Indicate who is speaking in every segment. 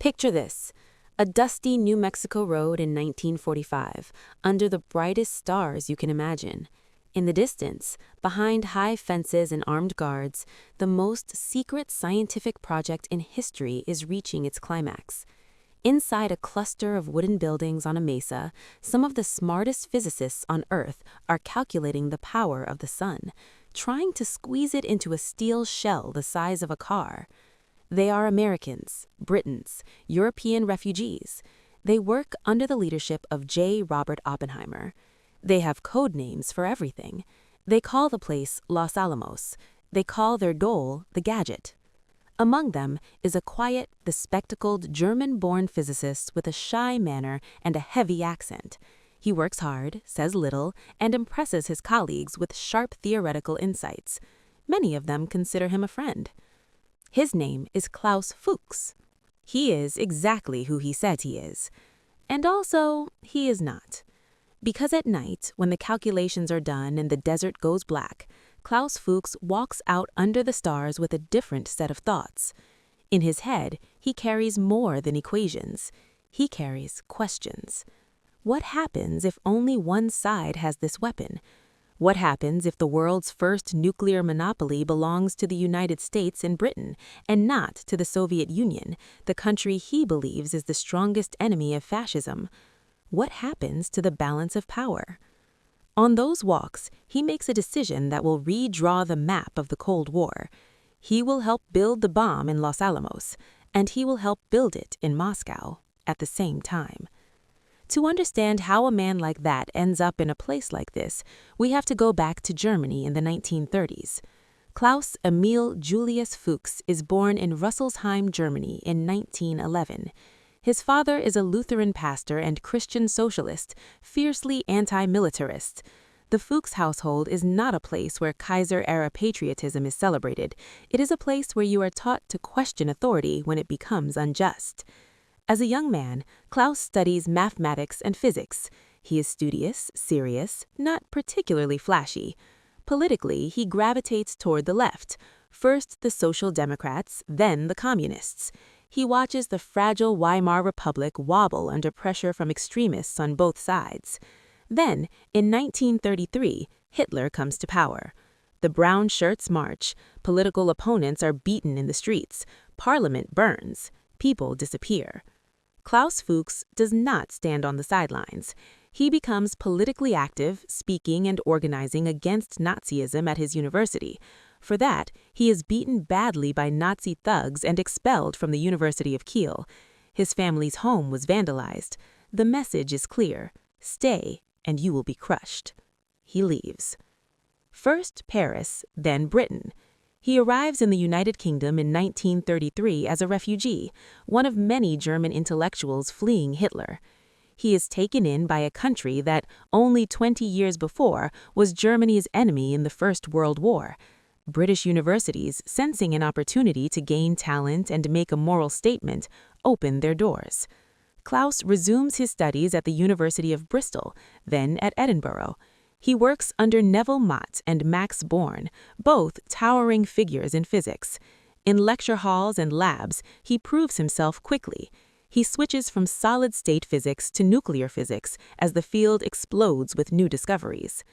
Speaker 1: Picture this: a dusty New Mexico road in 1945, under the brightest stars you can imagine. In the distance, behind high fences and armed guards, the most secret scientific project in history is reaching its climax. Inside a cluster of wooden buildings on a mesa, some of the smartest physicists on Earth are calculating the power of the sun, trying to squeeze it into a steel shell the size of a car. They are Americans, Britons, European refugees. They work under the leadership of J. Robert Oppenheimer. They have code names for everything. They call the place Los Alamos. They call their goal the gadget. Among them is a quiet, bespectacled German-born physicist with a shy manner and a heavy accent. He works hard, says little, and impresses his colleagues with sharp theoretical insights. Many of them consider him a friend. His name is Klaus Fuchs. He is exactly who he says he is. And also, he is not. Because at night, when the calculations are done and the desert goes black, Klaus Fuchs walks out under the stars with a different set of thoughts. In his head, he carries more than equations. He carries questions. What happens if only one side has this weapon? What happens if the world's first nuclear monopoly belongs to the United States and Britain, and not to the Soviet Union, the country he believes is the strongest enemy of fascism? What happens to the balance of power? On those walks, he makes a decision that will redraw the map of the Cold War. He will help build the bomb in Los Alamos, and he will help build it in Moscow at the same time. To understand how a man like that ends up in a place like this, we have to go back to Germany in the 1930s. Klaus Emil Julius Fuchs is born in Rüsselsheim, Germany in 1911. His father is a Lutheran pastor and Christian socialist, fiercely anti-militarist. The Fuchs household is not a place where Kaiser-era patriotism is celebrated. It is a place where you are taught to question authority when it becomes unjust. As a young man, Klaus studies mathematics and physics. He is studious, serious, not particularly flashy. Politically, he gravitates toward the left, first the Social Democrats, then the Communists. He watches the fragile Weimar Republic wobble under pressure from extremists on both sides. Then, in 1933, Hitler comes to power. The brown shirts march, political opponents are beaten in the streets, parliament burns, people disappear. Klaus Fuchs does not stand on the sidelines. He becomes politically active, speaking and organizing against Nazism at his university. For that, he is beaten badly by Nazi thugs and expelled from the University of Kiel. His family's home was vandalized. The message is clear: stay, and you will be crushed. He leaves. First Paris, then Britain. He arrives in the United Kingdom in 1933 as a refugee, one of many German intellectuals fleeing Hitler. He is taken in by a country that, only 20 years before, was Germany's enemy in the First World War. British universities, sensing an opportunity to gain talent and make a moral statement, open their doors. Klaus resumes his studies at the University of Bristol, then at Edinburgh. He works under Neville Mott and Max Born, both towering figures in physics. In lecture halls and labs, he proves himself quickly. He switches from solid-state physics to nuclear physics as the field explodes with new discoveries.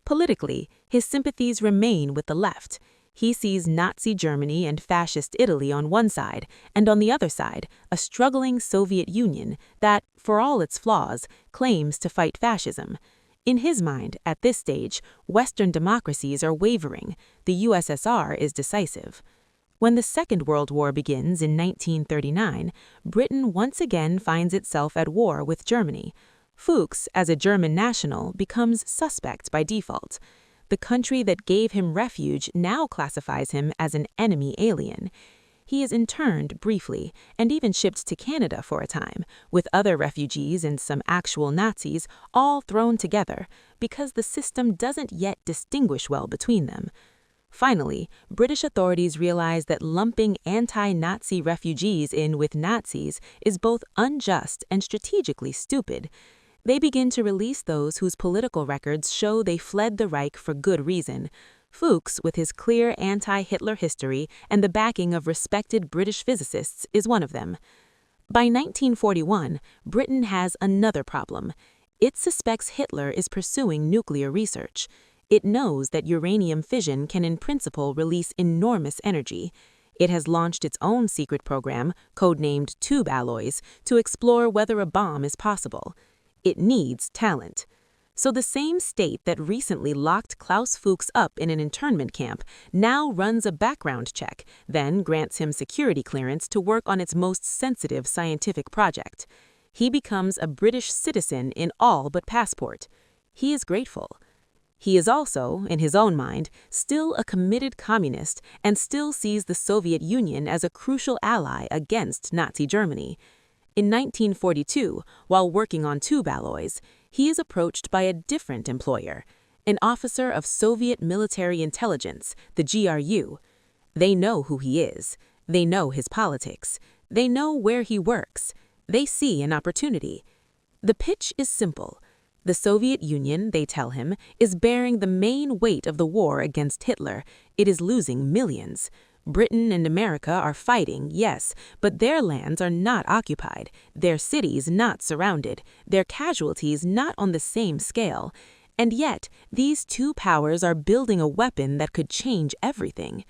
Speaker 1: Politically, his sympathies remain with the left. He sees Nazi Germany and Fascist Italy on one side, and on the other side, a struggling Soviet Union that, for all its flaws, claims to fight fascism. In his mind, at this stage, Western democracies are wavering. The USSR is decisive. When the Second World War begins in 1939, Britain once again finds itself at war with Germany. Fuchs, as a German national, becomes suspect by default. The country that gave him refuge now classifies him as an enemy alien. He is interned briefly and even shipped to Canada for a time, with other refugees and some actual Nazis all thrown together because the system doesn't yet distinguish well between them. Finally, British authorities realize that lumping anti-Nazi refugees in with Nazis is both unjust and strategically stupid. They begin to release those whose political records show they fled the Reich for good reason. Fuchs, with his clear anti-Hitler history and the backing of respected British physicists, is one of them. By 1941, Britain has another problem. It suspects Hitler is pursuing nuclear research. It knows that uranium fission can in principle release enormous energy. It has launched its own secret program, codenamed Tube Alloys, to explore whether a bomb is possible. It needs talent. So the same state that recently locked Klaus Fuchs up in an internment camp now runs a background check, then grants him security clearance to work on its most sensitive scientific project. He becomes a British citizen in all but passport. He is grateful. He is also, in his own mind, still a committed communist and still sees the Soviet Union as a crucial ally against Nazi Germany. In 1942, while working on tube alloys, he is approached by a different employer, an officer of Soviet military intelligence, the GRU. They know who he is. They know his politics. They know where he works. They see an opportunity. The pitch is simple. The Soviet Union, they tell him, is bearing the main weight of the war against Hitler. It is losing millions. Britain and America are fighting, yes, but their lands are not occupied, their cities not surrounded, their casualties not on the same scale. And yet, these two powers are building a weapon that could change everything.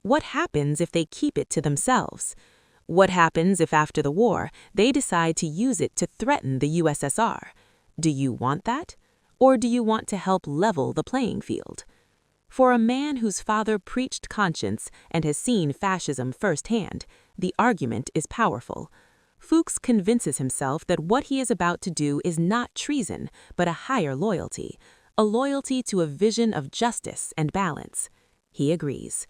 Speaker 1: What happens if they keep it to themselves? What happens if after the war, they decide to use it to threaten the USSR? Do you want that? Or do you want to help level the playing field? For a man whose father preached conscience and has seen fascism firsthand, the argument is powerful. Fuchs convinces himself that what he is about to do is not treason, but a higher loyalty, a loyalty to a vision of justice and balance. He agrees.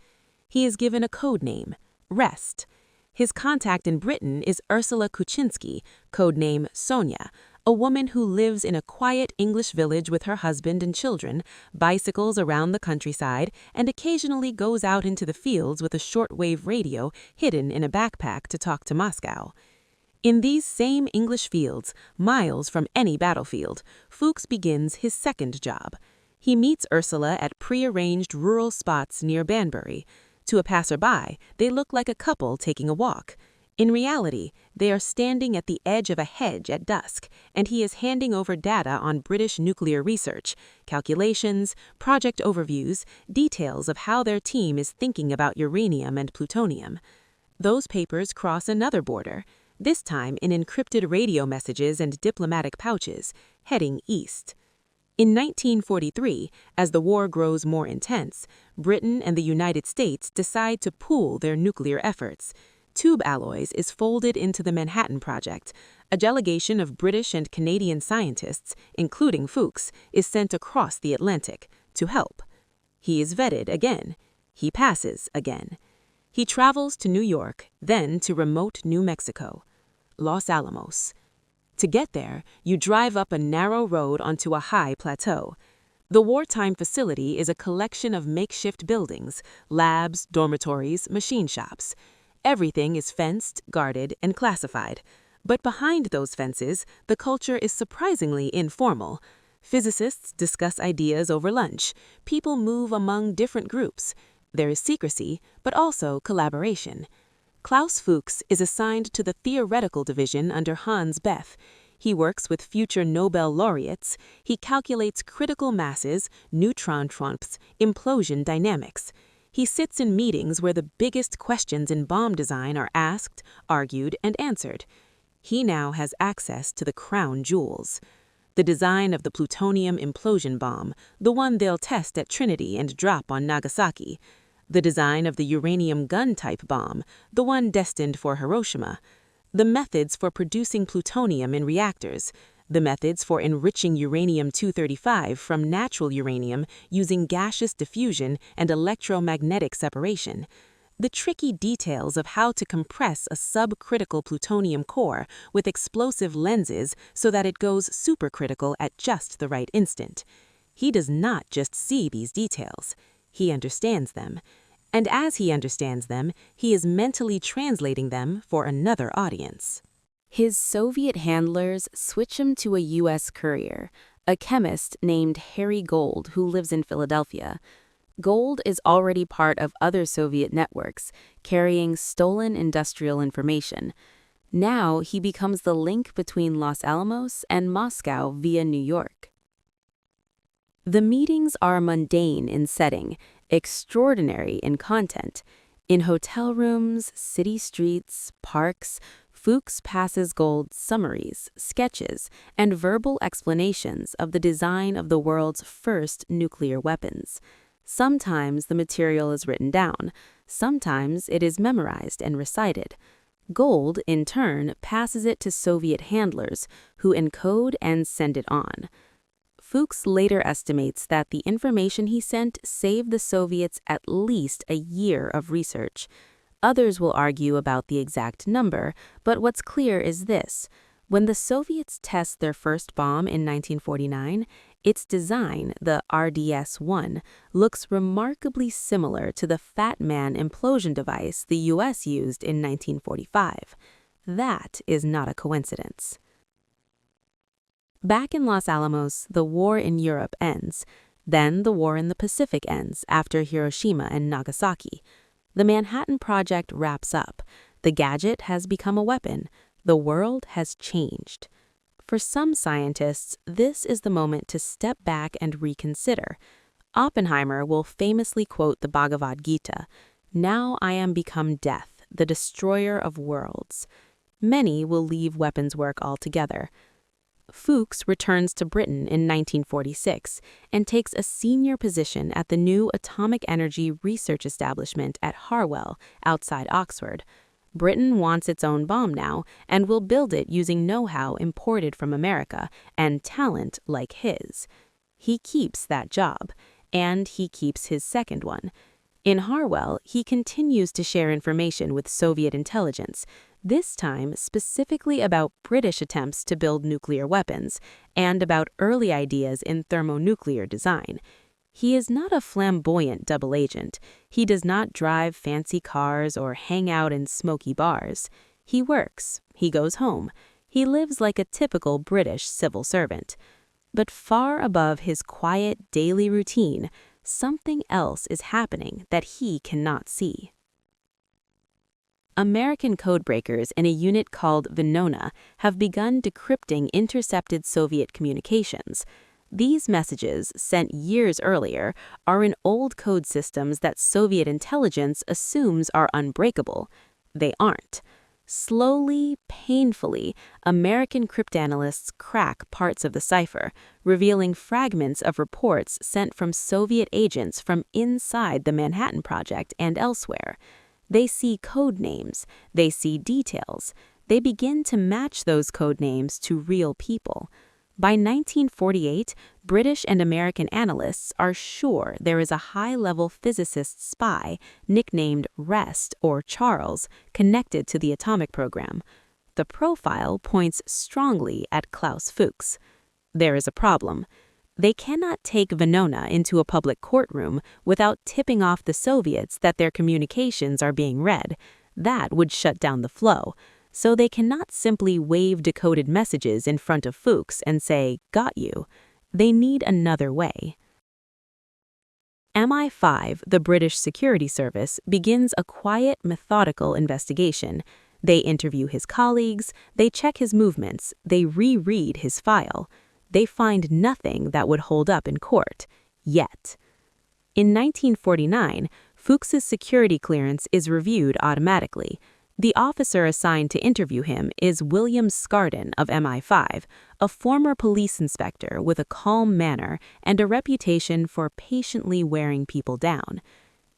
Speaker 1: He is given a code name, Rest. His contact in Britain is Ursula Kuczynski, codename Sonia, a woman who lives in a quiet English village with her husband and children, bicycles around the countryside, and occasionally goes out into the fields with a shortwave radio hidden in a backpack to talk to Moscow. In these same English fields, miles from any battlefield, Fuchs begins his second job. He meets Ursula at prearranged rural spots near Banbury. To a passerby, they look like a couple taking a walk. In reality, they are standing at the edge of a hedge at dusk, and he is handing over data on British nuclear research, calculations, project overviews, details of how their team is thinking about uranium and plutonium. Those papers cross another border, this time in encrypted radio messages and diplomatic pouches, heading east. In 1943, as the war grows more intense, Britain and the United States decide to pool their nuclear efforts. Tube Alloys is folded into the Manhattan Project. A delegation of British and Canadian scientists, including Fuchs, is sent across the Atlantic to help. He is vetted again. He passes again. He travels to New York, then to remote New Mexico, Los Alamos. To get there, you drive up a narrow road onto a high plateau. The wartime facility is a collection of makeshift buildings, labs, dormitories, machine shops. Everything is fenced, guarded, and classified. But behind those fences, the culture is surprisingly informal. Physicists discuss ideas over lunch. People move among different groups. There is secrecy, but also collaboration. Klaus Fuchs is assigned to the theoretical division under Hans Bethe. He works with future Nobel laureates. He calculates critical masses, neutron trumps, implosion dynamics. He sits in meetings where the biggest questions in bomb design are asked, argued, and answered. He now has access to the crown jewels. The design of the plutonium implosion bomb, the one they'll test at Trinity and drop on Nagasaki. The design of the uranium gun-type bomb, the one destined for Hiroshima. The methods for producing plutonium in reactors. The methods for enriching uranium-235 from natural uranium using gaseous diffusion and electromagnetic separation. The tricky details of how to compress a subcritical plutonium core with explosive lenses so that it goes supercritical at just the right instant. He does not just see these details. He understands them. And as he understands them, he is mentally translating them for another audience. His Soviet handlers switch him to a U.S. courier, a chemist named Harry Gold who lives in Philadelphia. Gold is already part of other Soviet networks, carrying stolen industrial information. Now he becomes the link between Los Alamos and Moscow via New York. The meetings are mundane in setting, extraordinary in content. In hotel rooms, city streets, parks, Fuchs passes Gold summaries, sketches, and verbal explanations of the design of the world's first nuclear weapons. Sometimes the material is written down, sometimes it is memorized and recited. Gold, in turn, passes it to Soviet handlers, who encode and send it on. Fuchs later estimates that the information he sent saved the Soviets at least a year of research. Others will argue about the exact number, but what's clear is this. When the Soviets test their first bomb in 1949, its design, the RDS-1, looks remarkably similar to the Fat Man implosion device the U.S. used in 1945. That is not a coincidence. Back in Los Alamos, the war in Europe ends. Then the war in the Pacific ends after Hiroshima and Nagasaki. The Manhattan Project wraps up. The gadget has become a weapon. The world has changed. For some scientists, this is the moment to step back and reconsider. Oppenheimer will famously quote the Bhagavad Gita, "Now I am become death, the destroyer of worlds." Many will leave weapons work altogether. Fuchs returns to Britain in 1946 and takes a senior position at the new atomic energy research establishment at Harwell, outside Oxford. Britain wants its own bomb now and will build it using know-how imported from America and talent like his. He keeps that job, and he keeps his second one. In Harwell, he continues to share information with Soviet intelligence, this time specifically about British attempts to build nuclear weapons and about early ideas in thermonuclear design. He is not a flamboyant double agent. He does not drive fancy cars or hang out in smoky bars. He works. He goes home. He lives like a typical British civil servant. But far above his quiet daily routine, something else is happening that he cannot see. American codebreakers in a unit called Venona have begun decrypting intercepted Soviet communications. These messages, sent years earlier, are in old code systems that Soviet intelligence assumes are unbreakable. They aren't. Slowly, painfully, American cryptanalysts crack parts of the cipher, revealing fragments of reports sent from Soviet agents from inside the Manhattan Project and elsewhere. They see code names, they see details, they begin to match those code names to real people. By 1948, British and American analysts are sure there is a high-level physicist spy, nicknamed Rest or Charles, connected to the atomic program. The profile points strongly at Klaus Fuchs. There is a problem. They cannot take Venona into a public courtroom without tipping off the Soviets that their communications are being read. That would shut down the flow. So they cannot simply wave decoded messages in front of Fuchs and say, "Got you." They need another way. MI5, the British Security Service, begins a quiet, methodical investigation. They interview his colleagues, they check his movements, they reread his file. They find nothing that would hold up in court, yet. In 1949, Fuchs's security clearance is reviewed automatically. The officer assigned to interview him is William Skardon of MI5, a former police inspector with a calm manner and a reputation for patiently wearing people down.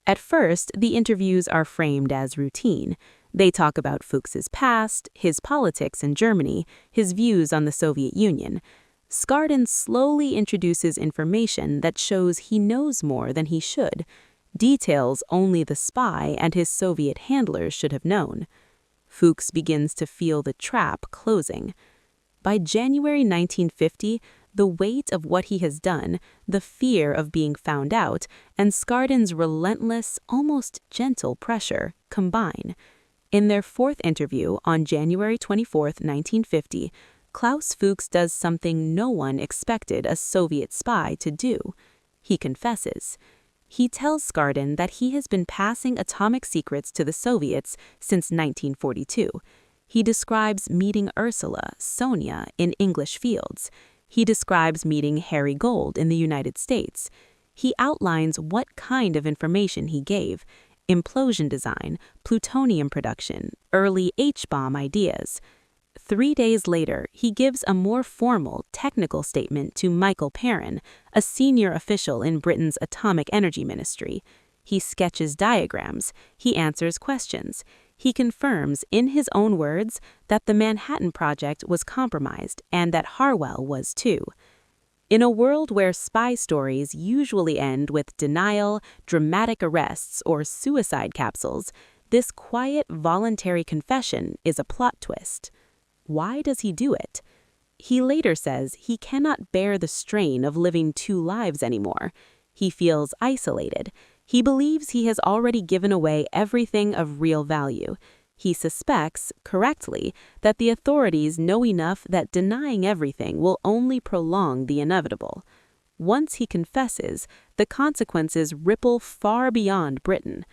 Speaker 1: At first, the interviews are framed as routine. They talk about Fuchs's past, his politics in Germany, his views on the Soviet Union. Skardon slowly introduces information that shows he knows more than he should. Details only the spy and his Soviet handlers should have known. Fuchs begins to feel the trap closing. By January 1950, the weight of what he has done, the fear of being found out, and Skardon's relentless, almost gentle pressure combine. In their fourth interview on January 24, 1950, Klaus Fuchs does something no one expected a Soviet spy to do. He confesses. He tells Skardon that he has been passing atomic secrets to the Soviets since 1942. He describes meeting Ursula, Sonia, in English fields. He describes meeting Harry Gold in the United States. He outlines what kind of information he gave: implosion design, plutonium production, early H-bomb ideas. 3 days later, he gives a more formal, technical statement to Michael Perrin, a senior official in Britain's Atomic Energy Ministry. He sketches diagrams. He answers questions. He confirms, in his own words, that the Manhattan Project was compromised and that Harwell was too. In a world where spy stories usually end with denial, dramatic arrests, or suicide capsules, this quiet, voluntary confession is a plot twist. Why does he do it? He later says he cannot bear the strain of living 2 lives anymore. He feels isolated. He believes he has already given away everything of real value. He suspects, correctly, that the authorities know enough that denying everything will only prolong the inevitable. Once he confesses, the consequences ripple far beyond Britain.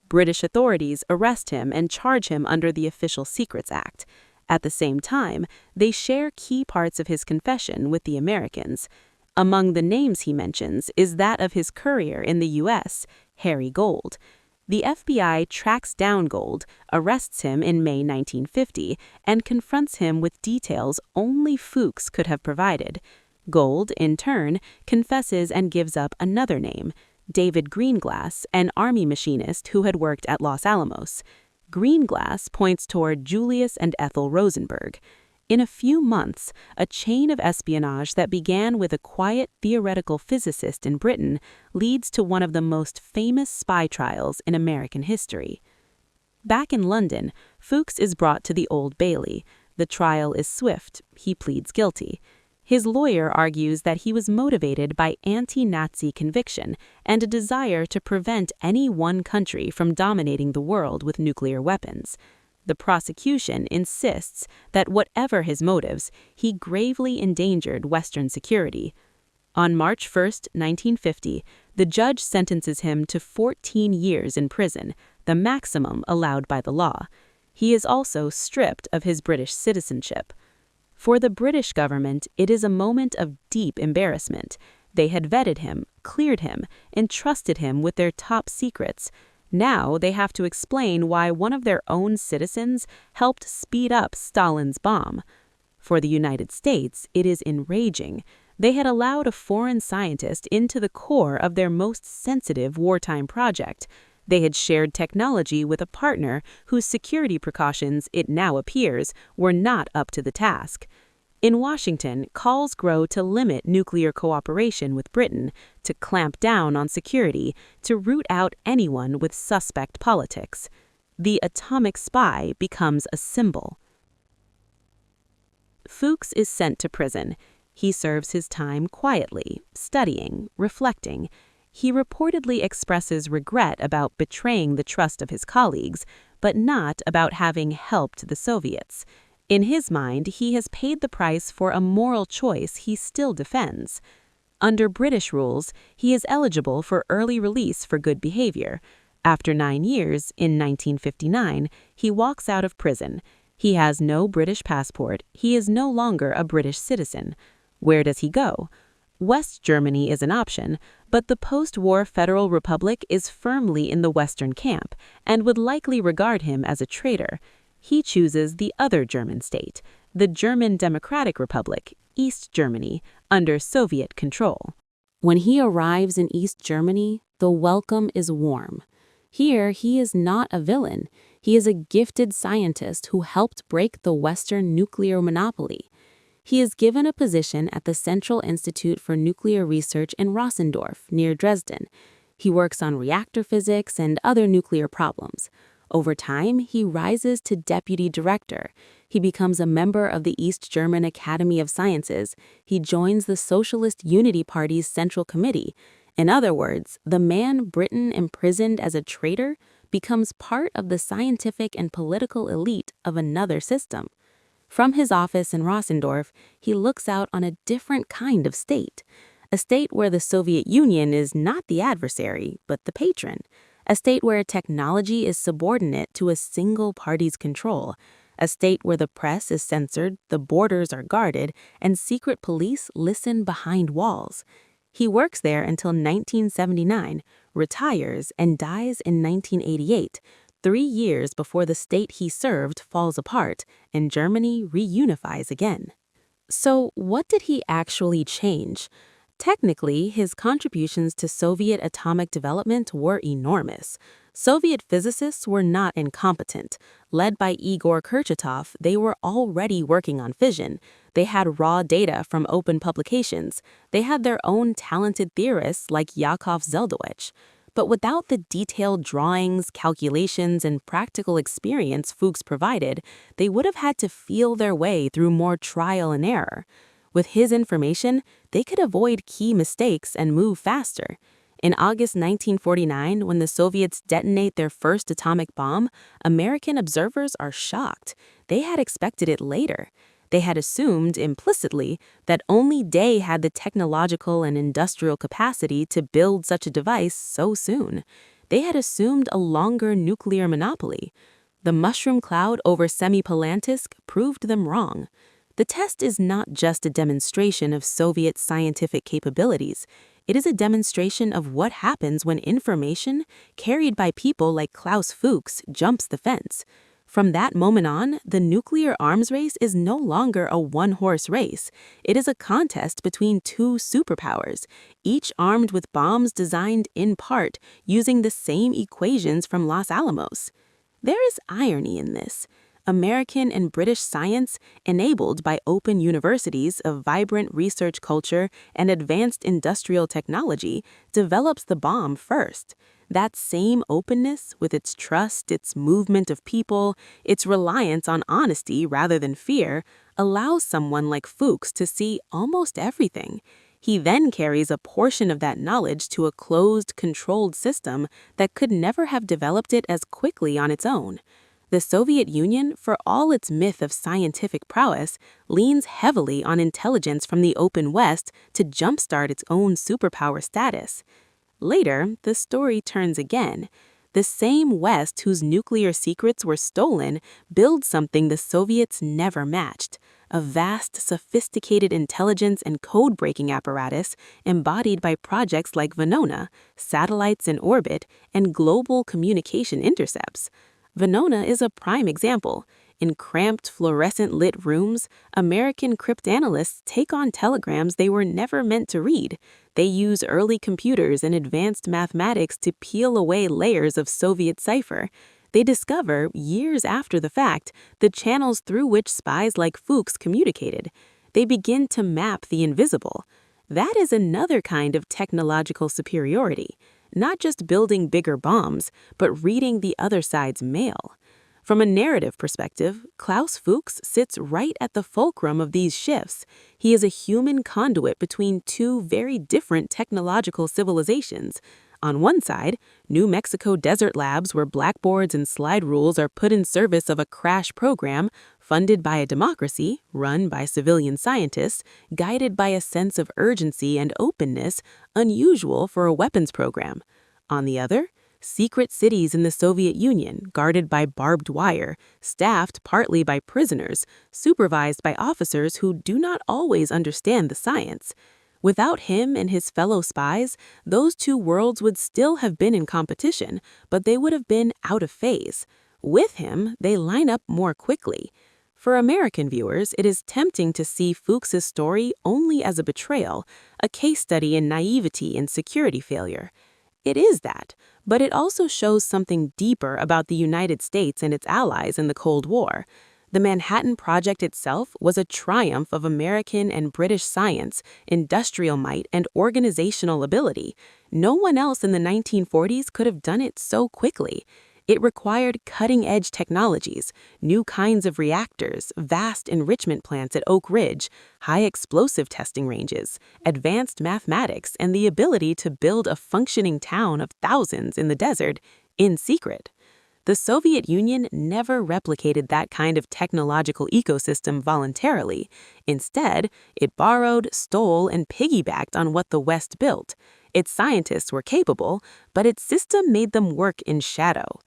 Speaker 1: British authorities arrest him and charge him under the Official Secrets Act. At the same time, they share key parts of his confession with the Americans. Among the names he mentions is that of his courier in the U.S., Harry Gold. The FBI tracks down Gold, arrests him in May 1950, and confronts him with details only Fuchs could have provided. Gold, in turn, confesses and gives up another name: David Greenglass, an army machinist who had worked at Los Alamos. Greenglass points toward Julius and Ethel Rosenberg. In a few months, a chain of espionage that began with a quiet theoretical physicist in Britain leads to one of the most famous spy trials in American history. Back in London, Fuchs is brought to the Old Bailey. The trial is swift. He pleads guilty. His lawyer argues that he was motivated by anti-Nazi conviction and a desire to prevent any one country from dominating the world with nuclear weapons. The prosecution insists that whatever his motives, he gravely endangered Western security. On March 1, 1950, the judge sentences him to 14 years in prison, the maximum allowed by the law. He is also stripped of his British citizenship. For the British government, it is a moment of deep embarrassment. They had vetted him, cleared him, entrusted him with their top secrets. Now they have to explain why one of their own citizens helped speed up Stalin's bomb. For the United States, it is enraging. They had allowed a foreign scientist into the core of their most sensitive wartime project. They had shared technology with a partner whose security precautions, it now appears, were not up to the task. In Washington, calls grow to limit nuclear cooperation with Britain, to clamp down on security, to root out anyone with suspect politics. The atomic spy becomes a symbol. Fuchs is sent to prison. He serves his time quietly, studying, reflecting. He reportedly expresses regret about betraying the trust of his colleagues, but not about having helped the Soviets. In his mind, he has paid the price for a moral choice he still defends. Under British rules, he is eligible for early release for good behavior. After 9 years, in 1959, he walks out of prison. He has no British passport. He is no longer a British citizen. Where does he go? West Germany is an option, but the post-war Federal Republic is firmly in the Western camp and would likely regard him as a traitor. He chooses the other German state, the German Democratic Republic, East Germany, under Soviet control. When he arrives in East Germany, the welcome is warm. Here, he is not a villain. He is a gifted scientist who helped break the Western nuclear monopoly. He is given a position at the Central Institute for Nuclear Research in Rossendorf, near Dresden. He works on reactor physics and other nuclear problems. Over time, he rises to deputy director. He becomes a member of the East German Academy of Sciences. He joins the Socialist Unity Party's Central Committee. In other words, the man Britain imprisoned as a traitor becomes part of the scientific and political elite of another system. From his office in Rossendorf, he looks out on a different kind of state, a state where the Soviet Union is not the adversary, but the patron, a state where technology is subordinate to a single party's control, a state where the press is censored, the borders are guarded, and secret police listen behind walls. He works there until 1979, retires, and dies in 1988, 3 years before the state he served falls apart and Germany reunifies again. So, what did he actually change? Technically, his contributions to Soviet atomic development were enormous. Soviet physicists were not incompetent. Led by Igor Kurchatov, they were already working on fission. They had raw data from open publications. They had their own talented theorists like Yakov Zeldowich. But without the detailed drawings, calculations, and practical experience Fuchs provided, they would have had to feel their way through more trial and error. With his information, they could avoid key mistakes and move faster. In August 1949, when the Soviets detonate their first atomic bomb, American observers are shocked. They had expected it later. They had assumed, implicitly, that only they had the technological and industrial capacity to build such a device so soon. They had assumed a longer nuclear monopoly. The mushroom cloud over Semipalatinsk proved them wrong. The test is not just a demonstration of Soviet scientific capabilities. It is a demonstration of what happens when information, carried by people like Klaus Fuchs, jumps the fence. From that moment on, the nuclear arms race is no longer a one-horse race. It is a contest between two superpowers, each armed with bombs designed in part using the same equations from Los Alamos. There is irony in this. American and British science, enabled by open universities, a vibrant research culture, and advanced industrial technology, develops the bomb first. That same openness, with its trust, its movement of people, its reliance on honesty rather than fear, allows someone like Fuchs to see almost everything. He then carries a portion of that knowledge to a closed, controlled system that could never have developed it as quickly on its own. The Soviet Union, for all its myth of scientific prowess, leans heavily on intelligence from the open West to jumpstart its own superpower status. Later, the story turns again. The same West whose nuclear secrets were stolen builds something the Soviets never matched, a vast, sophisticated intelligence and code-breaking apparatus embodied by projects like Venona, satellites in orbit, and global communication intercepts. Venona is a prime example. In cramped, fluorescent-lit rooms, American cryptanalysts take on telegrams they were never meant to read. They use early computers and advanced mathematics to peel away layers of Soviet cipher. They discover, years after the fact, the channels through which spies like Fuchs communicated. They begin to map the invisible. That is another kind of technological superiority. Not just building bigger bombs, but reading the other side's mail. From a narrative perspective, Klaus Fuchs sits right at the fulcrum of these shifts. He is a human conduit between two very different technological civilizations. On one side, New Mexico desert labs where blackboards and slide rules are put in service of a crash program funded by a democracy, run by civilian scientists, guided by a sense of urgency and openness unusual for a weapons program. On the other, secret cities in the Soviet Union, guarded by barbed wire, staffed partly by prisoners, supervised by officers who do not always understand the science. Without him and his fellow spies, those two worlds would still have been in competition, but they would have been out of phase. With him, they line up more quickly. For American viewers, it is tempting to see Fuchs's story only as a betrayal, a case study in naivety and security failure. It is that, but it also shows something deeper about the United States and its allies in the Cold War. The Manhattan Project itself was a triumph of American and British science, industrial might, and organizational ability. No one else in the 1940s could have done it so quickly. It required cutting-edge technologies, new kinds of reactors, vast enrichment plants at Oak Ridge, high explosive testing ranges, advanced mathematics, and the ability to build a functioning town of thousands in the desert in secret. The Soviet Union never replicated that kind of technological ecosystem voluntarily. Instead, it borrowed, stole, and piggybacked on what the West built. Its scientists were capable, but its system made them work in shadow.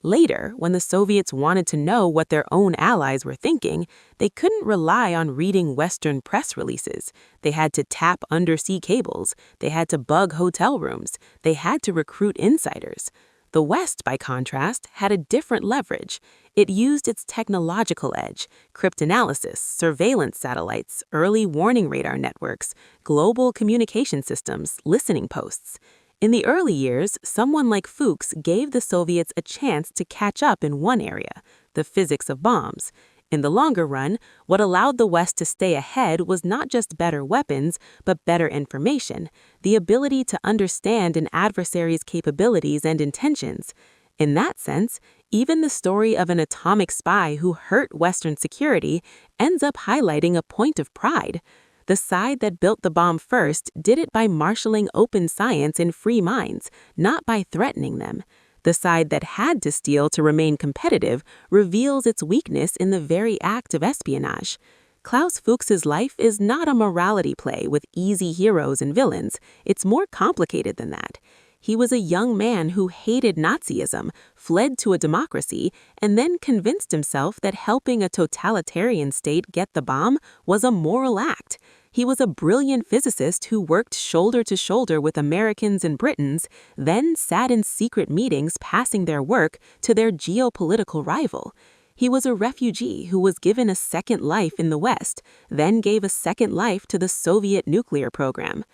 Speaker 1: Later, when the Soviets wanted to know what their own allies were thinking, they couldn't rely on reading Western press releases. They had to tap undersea cables. They had to bug hotel rooms. They had to recruit insiders. The West, by contrast, had a different leverage. It used its technological edge, cryptanalysis, surveillance satellites, early warning radar networks, global communication systems, listening posts. In the early years, someone like Fuchs gave the Soviets a chance to catch up in one area, the physics of bombs. In the longer run, what allowed the West to stay ahead was not just better weapons, but better information, the ability to understand an adversary's capabilities and intentions. In that sense, even the story of an atomic spy who hurt Western security ends up highlighting a point of pride. The side that built the bomb first did it by marshaling open science and free minds, not by threatening them. The side that had to steal to remain competitive reveals its weakness in the very act of espionage. Klaus Fuchs's life is not a morality play with easy heroes and villains. It's more complicated than that. He was a young man who hated Nazism, fled to a democracy, and then convinced himself that helping a totalitarian state get the bomb was a moral act. He was a brilliant physicist who worked shoulder to shoulder with Americans and Britons, then sat in secret meetings passing their work to their geopolitical rival. He was a refugee who was given a second life in the West, then gave a second life to the Soviet nuclear program.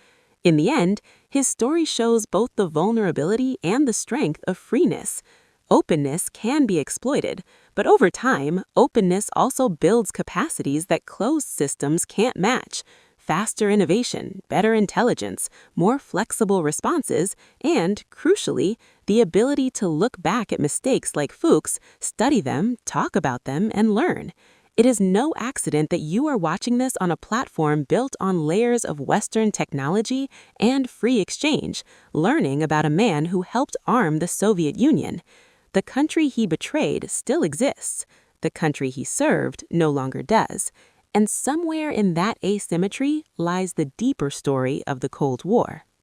Speaker 1: In the end, his story shows both the vulnerability and the strength of freeness. Openness can be exploited, but over time, openness also builds capacities that closed systems can't match. Faster innovation, better intelligence, more flexible responses, and, crucially, the ability to look back at mistakes like Fuchs, study them, talk about them, and learn. It is no accident that you are watching this on a platform built on layers of Western technology and free exchange, learning about a man who helped arm the Soviet Union. The country he betrayed still exists. The country he served no longer does. And somewhere in that asymmetry lies the deeper story of the Cold War.